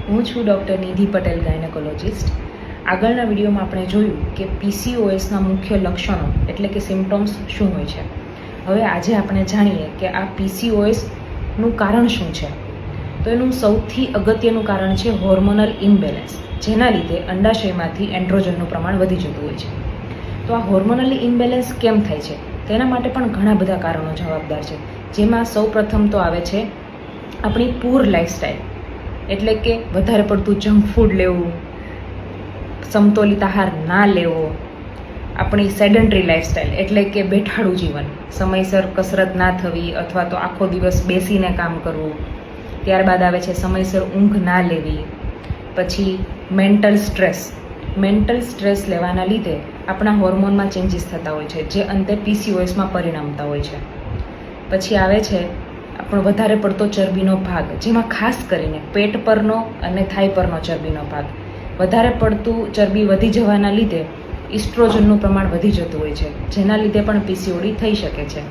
હું છું ડૉક્ટર નિધિ પટેલ, ગાયનેકોલોજિસ્ટ. આગળના વિડીયોમાં આપણે જોયું કે પીસીઓએસના મુખ્ય લક્ષણો એટલે કે સિમ્પટમ્સ શું હોય છે. હવે આજે આપણે જાણીએ કે આ પીસીઓએસનું કારણ શું છે. તો એનું સૌથી અગત્યનું કારણ છે હોર્મોનલ ઇમ્બેલેન્સ, જેના લીધે અંડાશયમાંથી એન્ડ્રોજનનું પ્રમાણ વધી જતું હોય છે. તો આ હોર્મોનલ ઇમ્બેલેન્સ કેમ થાય છે તેના માટે પણ ઘણા બધા કારણો જવાબદાર છે. જેમાં સૌ પ્રથમ તો આવે છે આપણી પૂર લાઈફસ્ટાઈલ, એટલે કે વધારે પડતું જંક ફૂડ લેવું, સમતોલિત આહાર ના લેવો, આપણી સેડન્ટરી લાઈફસ્ટાઈલ એટલે કે બેઠાડું જીવન, સમયસર કસરત ના થવી અથવા તો આખો દિવસ બેસીને કામ કરવું. ત્યારબાદ આવે છે સમયસર ઊંઘ ના લેવી. પછી મેન્ટલ સ્ટ્રેસ લેવાના લીધે આપણા હોર્મોનમાં ચેન્જીસ થતા હોય છે, જે અંતે પીસીઓએસમાં પરિણમતા હોય છે. પછી આવે છે આપણો વધારે પડતો ચરબીનો ભાગ, જેમાં ખાસ કરીને પેટ પરનો અને થાઈ પરનો ચરબીનો ભાગ. વધારે પડતું ચરબી વધી જવાના લીધે ઇસ્ટ્રોજનનું પ્રમાણ વધી જતું હોય છે, જેના લીધે પણ પીસીઓડી થઈ શકે છે.